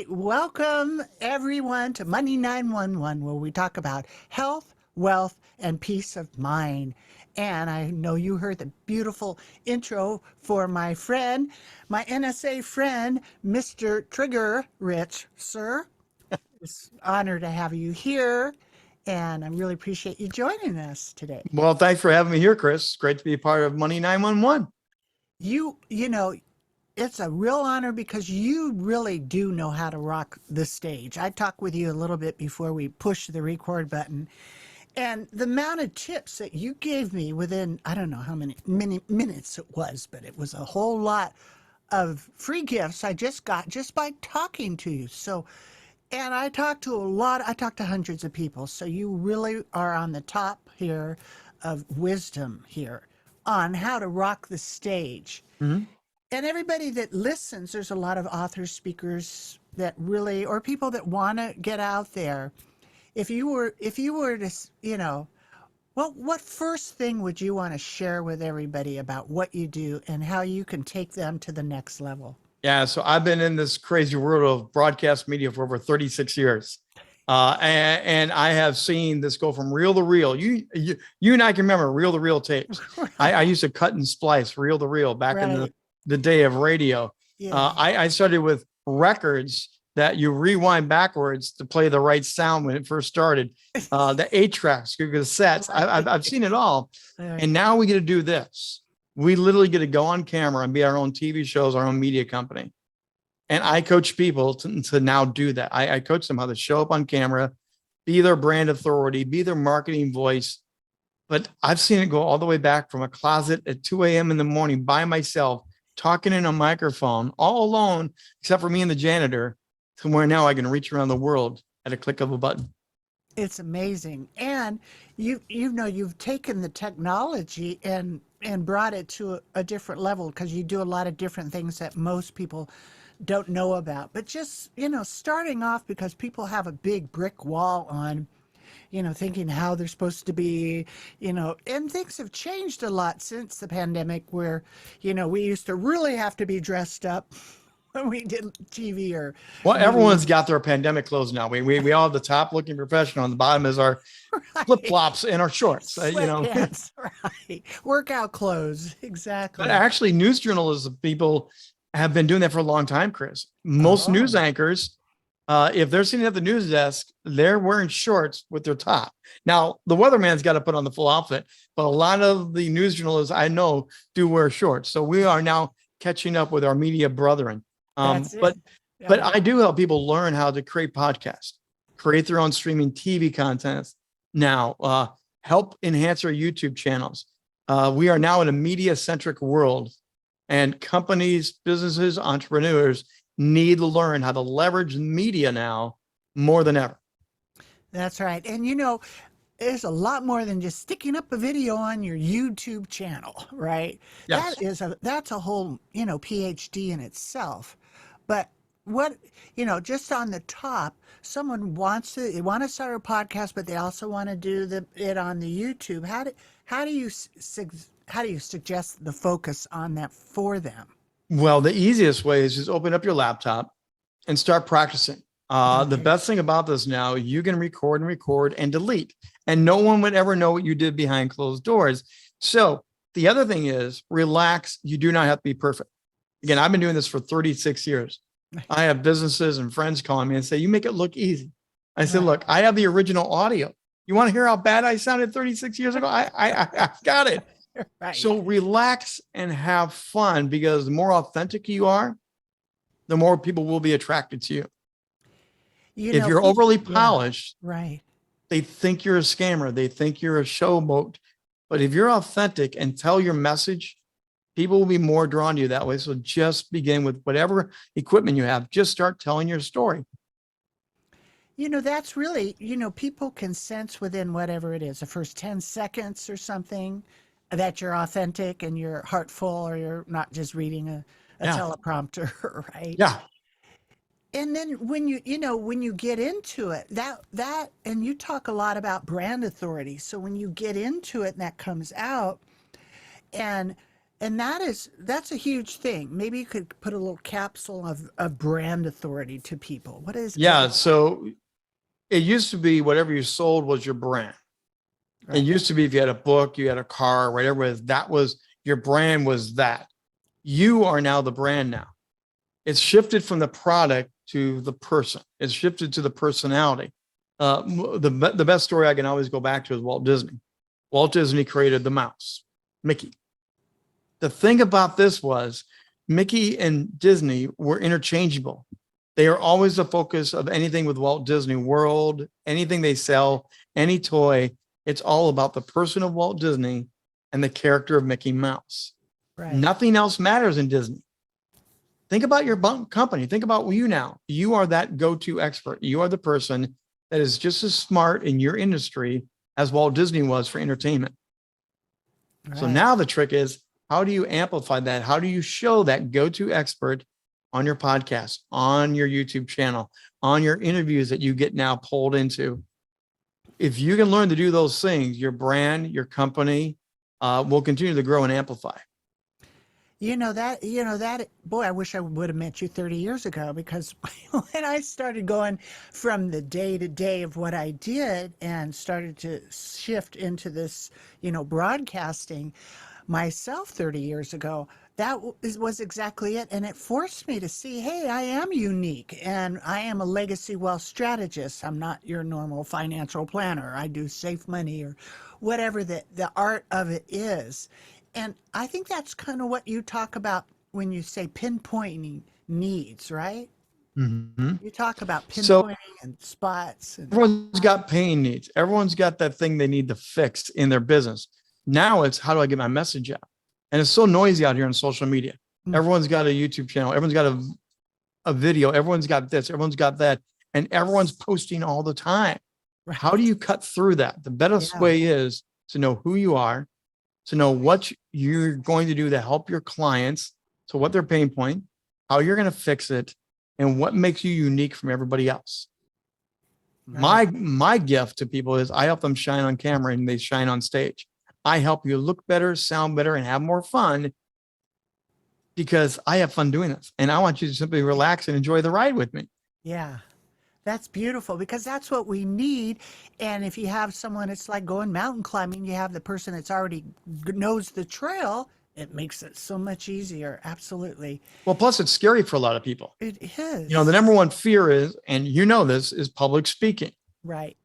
right. Welcome, everyone, to Money 911, where we talk about health, wealth, and peace of mind. And I know you heard the beautiful intro for my friend, my NSA friend, Mr. Trigger Rich, sir. It's an honor to have you here, and I really appreciate you joining us today. Well, thanks for having me here, Kris. Great to be a part of Money 911. You know, it's a real honor because you really do know how to rock the stage. I talked with you a little bit before we pushed the record button, and the amount of tips that you gave me within, I don't know how many minutes it was, but it was a whole lot of free gifts I just got just by talking to you. So, and I talked to hundreds of people. So you really are on the top here of wisdom here on how to rock the stage. Mhm. And everybody that listens, there's a lot of authors, speakers that really, or people that want to get out there. If you were to, what first thing would you want to share with everybody about what you do and how you can take them to the next level? Yeah, so I've been in this crazy world of broadcast media for over 36 years. And I have seen this go from reel to reel. You and I can remember reel to reel tapes. I used to cut and splice reel to reel back in Right. the day of radio. Yeah. I started with records that you rewind backwards to play the right sound when it first started. The 8 tracks, cassettes. I've seen it all. All right. And now we get to do this. We literally get to go on camera and be our own TV shows, our own media company. And I coach people to now do that. I coach them how to show up on camera, be their brand authority, be their marketing voice. But I've seen it go all the way back from a closet at 2 a.m. in the morning by myself, talking in a microphone, all alone, except for me and the janitor, to where now I can reach around the world at a click of a button. It's amazing. And you've taken the technology and brought it to a different level because you do a lot of different things that most people don't know about. But just, starting off because people have a big brick wall on, thinking how they're supposed to be, and things have changed a lot since the pandemic where, we used to really have to be dressed up when we did TV or Well, everyone's movies. got their pandemic clothes now. We all have the top looking professional. On the bottom is our flip Right. flops and our shorts. Sweatpants, right. Workout clothes, But exactly. actually, news journalism people have been doing that for a long time, Kris. Most news Oh, anchors, if they're sitting at the news desk, they're wearing shorts with their top. Now, the weatherman's got to put on the full outfit, but a lot of the news journalists I know do wear shorts. So we are now catching up with our media brethren. Um, that's but it. but Yeah. I do help people learn how to create podcasts, create their own streaming TV content. Now, help enhance their YouTube channels. We are now in a media centric world, and companies, businesses, entrepreneurs need to learn how to leverage media now more than ever. That's right. And there's a lot more than just sticking up a video on your YouTube channel, right? Yes. That's a whole, PhD in itself. But what, just on the top, someone they want to start a podcast, but they also want to do it on the YouTube. How do you how do you suggest the focus on that for them? Well, the easiest way is just open up your laptop and start practicing. The Okay. best thing about this now, you can record and delete, and no one would ever know what you did behind closed doors. So the other thing is relax. You do not have to be perfect. Again, I've been doing this for 36 years. I have businesses and friends calling me and say, you make it look easy. I said, Right. look, I have the original audio. You want to hear how bad I sounded 36 years ago? I got it. Right. So relax and have fun, because the more authentic you are, the more people will be attracted to you. If you're People, overly yeah, polished, right. they think you're a scammer. They think you're a showboat. But if you're authentic and tell your message, people will be more drawn to you that way. So just begin with whatever equipment you have. Just start telling your story. That's really, people can sense within whatever it is, the first 10 seconds or something, that you're authentic and you're heartful or you're not just reading a Yeah. teleprompter, right? Yeah. And then when you get into it, and you talk a lot about brand authority. So when you get into it and that comes out, and And that's a huge thing. Maybe you could put a little capsule of brand authority to people. Yeah. So it used to be whatever you sold was your brand. It right? used to be if you had a book, you had a car, whatever it was, that was your brand was that. You are now the brand now. It's shifted from the product to the person. It's shifted to the personality. The best story I can always go back to is Walt Disney. Walt Disney created the mouse, Mickey. The thing about this was Mickey and Disney were interchangeable. They are always the focus of anything with Walt Disney World, anything they sell, any toy. It's all about the person of Walt Disney and the character of Mickey Mouse. Right. Nothing else matters in Disney. Think about your company. Think about you now. You are that go-to expert. You are the person that is just as smart in your industry as Walt Disney was for entertainment. Right. So now the trick is, how do you amplify that? How do you show that go-to expert on your podcast, on your YouTube channel, on your interviews that you get now pulled into? If you can learn to do those things, your brand, your company will continue to grow and amplify. Boy, I wish I would have met you 30 years ago, because when I started going from the day to day of what I did and started to shift into this, broadcasting myself 30 years ago, that was exactly it. And it forced me to see, hey, I am unique and I am a legacy wealth strategist. I'm not your normal financial planner. I do safe money or whatever the art of it is. And I think that's kind of what you talk about when you say pinpointing needs, right? Mm-hmm. You talk about So pinpointing and spots. And everyone's got pain needs. Everyone's got that thing they need to fix in their business. Now it's, how do I get my message out? And it's so noisy out here on social media. Everyone's got a YouTube channel. Everyone's got a video. Everyone's got this. Everyone's got that. And everyone's posting all the time. right. How do you cut through that? The best way is to know who you are, to know what you're going to do to help your clients. So what their pain point, how you're going to fix it, and what makes you unique from everybody else. Right. My gift to people is I help them shine on camera and they shine on stage. I help you look better, sound better, and have more fun, because I have fun doing this. And I want you to simply relax and enjoy the ride with me. Yeah. That's beautiful, because that's what we need. And if you have someone, it's like going mountain climbing, you have the person that's already knows the trail, it makes it so much easier. Absolutely. Well, plus it's scary for a lot of people. It is. The number one fear is, and this, is public speaking. Right.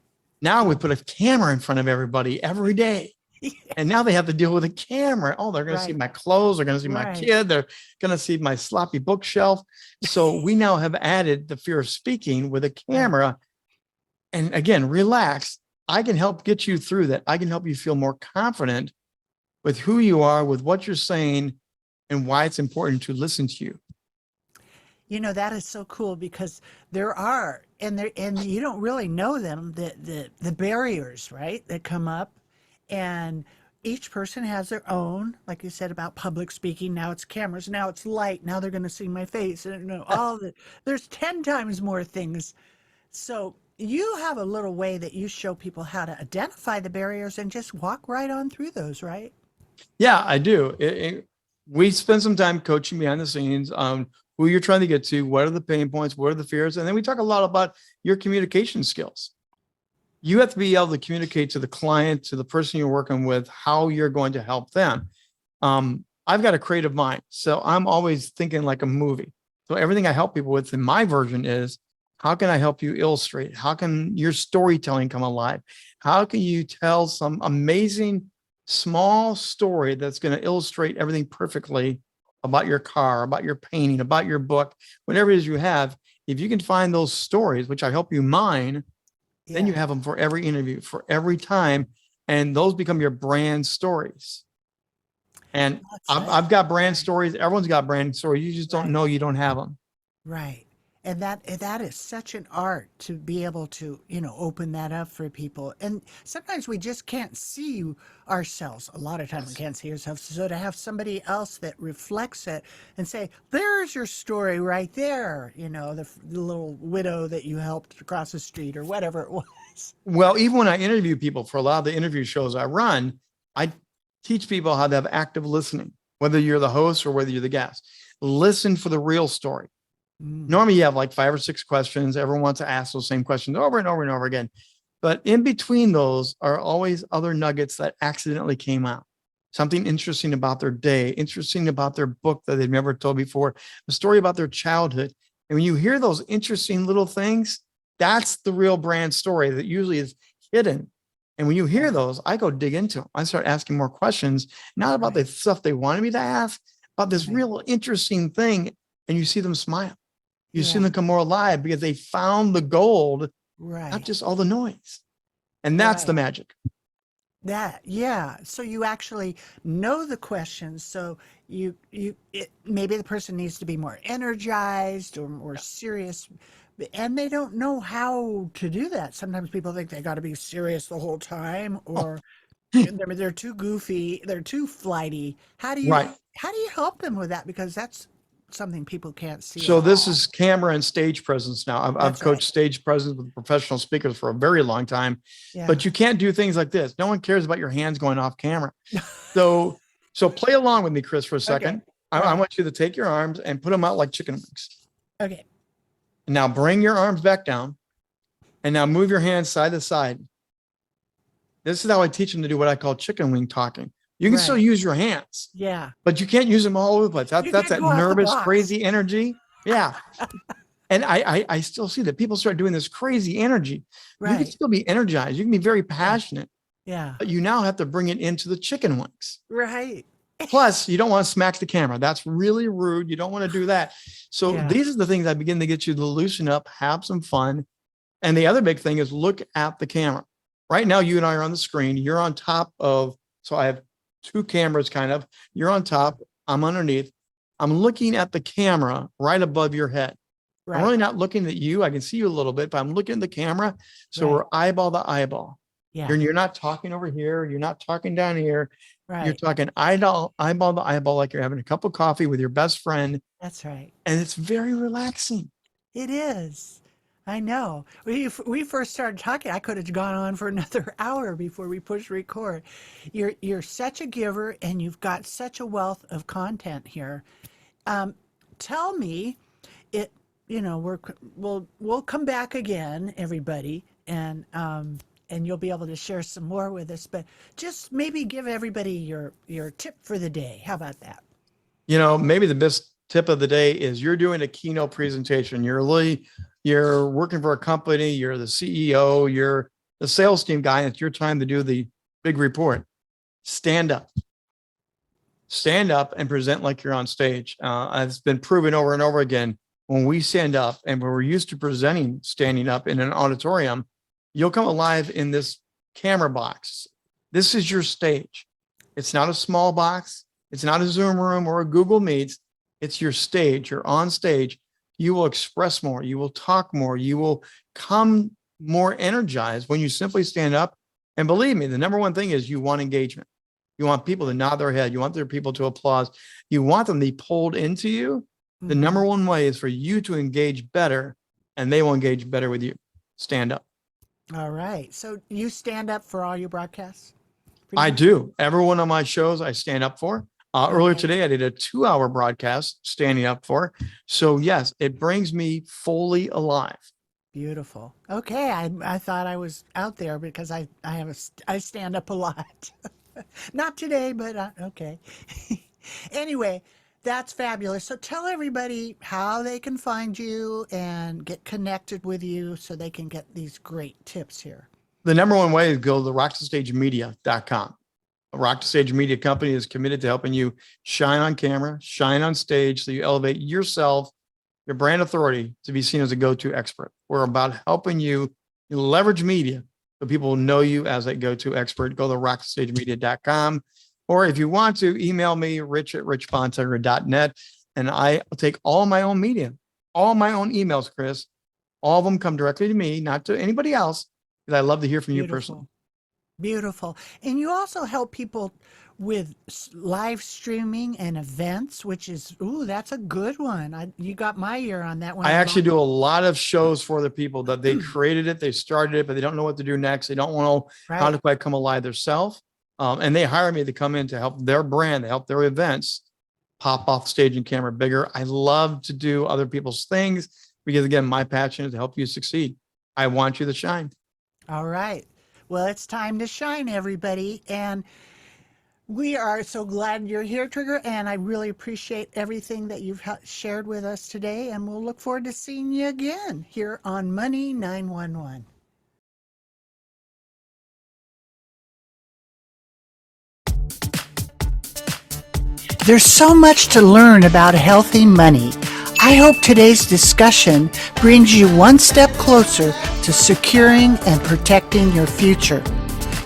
Now we put a camera in front of everybody every day. And now they have to deal with a camera. Oh, they're going to see my clothes. They're going to see my kid. They're going to see my sloppy bookshelf. So we now have added the fear of speaking with a camera. And again, relax. I can help get you through that. I can help you feel more confident with who you are, with what you're saying, and why it's important to listen to you. That is so cool, because there are, and you don't really know them, the barriers, right, that come up. And each person has their own, like you said about public speaking. Now it's cameras, now it's light, now they're going to see my face, and there's 10 times more things. So you have a little way that you show people how to identify the barriers and just walk right on through those, right? Yeah, I do. We spend some time coaching behind the scenes on who you're trying to get to, what are the pain points, what are the fears, and then we talk a lot about your communication skills. You have to be able to communicate to the client, to the person you're working with, how you're going to help them. I've got a creative mind, so I'm always thinking like a movie. So everything I help people with in my version is, how can I help you illustrate? How can your storytelling come alive? How can you tell some amazing small story that's going to illustrate everything perfectly about your car, about your painting, about your book, whatever it is you have? If you can find those stories, which I help you mine, then you have them for every interview, for every time. And those become your brand stories. And I've got brand stories. Everyone's got brand stories. You just don't know you don't have them. Right. And that is such an art, to be able to, open that up for people. And sometimes we just can't see ourselves. A lot of times we can't see ourselves. So to have somebody else that reflects it and say, there's your story right there, the little widow that you helped across the street or whatever it was. Well, even when I interview people for a lot of the interview shows I run, I teach people how to have active listening. whether you're the host or whether you're the guest. Listen for the real story. Mm. Normally you have like 5 or 6 questions. Everyone wants to ask those same questions over and over and over again. But in between those are always other nuggets that accidentally came out. Something interesting about their day, interesting about their book that they've never told before, a story about their childhood. And when you hear those interesting little things, that's the real brand story that usually is hidden. And when you hear those, I go dig into them. I start asking more questions, not about the stuff they wanted me to ask, about this real interesting thing. And you see them smile. You see them come more alive because they found the gold, not just all the noise. And that's the magic. So you actually know the questions. So maybe the person needs to be more energized or more serious, and they don't know how to do that. Sometimes people think they got to be serious the whole time, or they're too goofy, they're too flighty. How do you help them with that? Because that's something people can't see. So this is camera and stage presence now. I've coached stage presence with professional speakers for a very long time, but you can't do things like this. No one cares about your hands going off camera. So play along with me, Kris, for a second. I want you to take your arms and put them out like chicken wings. Okay. Now bring your arms back down and now move your hands side to side. This is how I teach them to do what I call chicken wing talking. You can still use your hands. Yeah. But you can't use them all over the place. That's that nervous, crazy energy. Yeah. And I still see that people start doing this crazy energy. You can still be energized. You can be very passionate. Yeah. But you now have to bring it into the chicken wings. Right. Plus, you don't want to smack the camera. That's really rude. You don't want to do that. So these are the things I begin to get you to loosen up, have some fun. And the other big thing is look at the camera. Right now, you and I are on the screen. You're on top of, so I have 2 cameras kind of. You're on top. I'm underneath. I'm looking at the camera right above your head. I'm really not looking at you. I can see you a little bit, but I'm looking at the camera. So we're eyeball to eyeball. Yeah. You're not talking over here. You're not talking down here. You're talking eyeball to eyeball like you're having a cup of coffee with your best friend. That's right. And it's very relaxing. It is. I know. We first started talking, I could have gone on for another hour before we pushed record. You're such a giver, and you've got such a wealth of content here. Tell me, we'll come back again, everybody, and you'll be able to share some more with us. But just maybe give everybody your tip for the day. How about that? Maybe the best tip of the day is you're doing a keynote presentation. You're working for a company, you're the CEO, you're the sales team guy, and it's your time to do the big report. Stand up and present like you're on stage. It's been proven over and over again. When we stand up and we're used to presenting, standing up in an auditorium, you'll come alive in this camera box. This is your stage. It's not a small box. It's not a Zoom room or a Google Meets. It's your stage. You're on stage. You will express more. You will talk more. You will come more energized when you simply stand up. And believe me, the number one thing is you want engagement. You want people to nod their head. You want their people to applaud. You want them to be pulled into you. The number one way is for you to engage better, and they will engage better with you. Stand up. All right. So you stand up for all your broadcasts? I do. Every one of my shows I stand up for. Earlier today, I did a 2-hour broadcast standing up for. So yes, it brings me fully alive. Beautiful. Okay. I thought I was out there because I stand up a lot. Not today, but okay. Anyway, that's fabulous. So tell everybody how they can find you and get connected with you so they can get these great tips here. The number one way is go to rocktostagemedia.com. Rock to Stage Media Company is committed to helping you shine on camera, shine on stage, so you elevate yourself, your brand authority, to be seen as a go-to expert. We're about helping you leverage media so people know you as a go-to expert. Go to rocktostagemedia.com. Or if you want to, email me, rich@richbontrager.net, and I take all my own media, all my own emails, Kris. All of them come directly to me, not to anybody else, because I love to hear from you personally. Beautiful. And you also help people with live streaming and events, which is, that's a good one. You got my ear on that one. I actually do a lot of shows for the people that they created it, they started it, but they don't know what to do next. They don't know how to quite come alive themselves. And they hire me to come in to help their brand, to help their events pop off stage and camera bigger. I love to do other people's things because, again, my passion is to help you succeed. I want you to shine. All right. Well, it's time to shine, everybody. And we are so glad you're here, Trigger. And I really appreciate everything that you've shared with us today. And we'll look forward to seeing you again here on Money 911. There's so much to learn about healthy money. I hope today's discussion brings you one step closer to securing and protecting your future.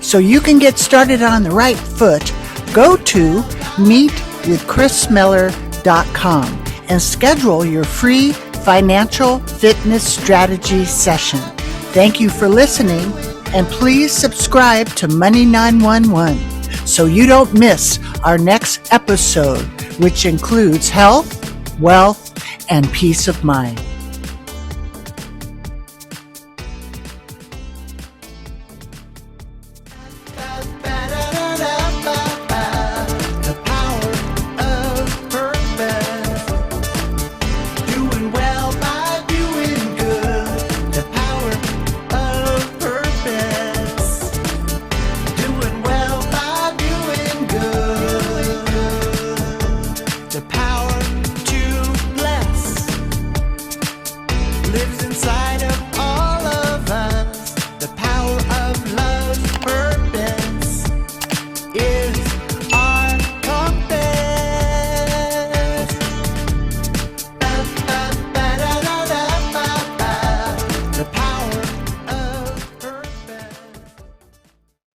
So you can get started on the right foot, go to meetwithkrismeller.com and schedule your free financial fitness strategy session. Thank you for listening, and please subscribe to Money 911 so you don't miss our next episode, which includes health, wealth, and peace of mind.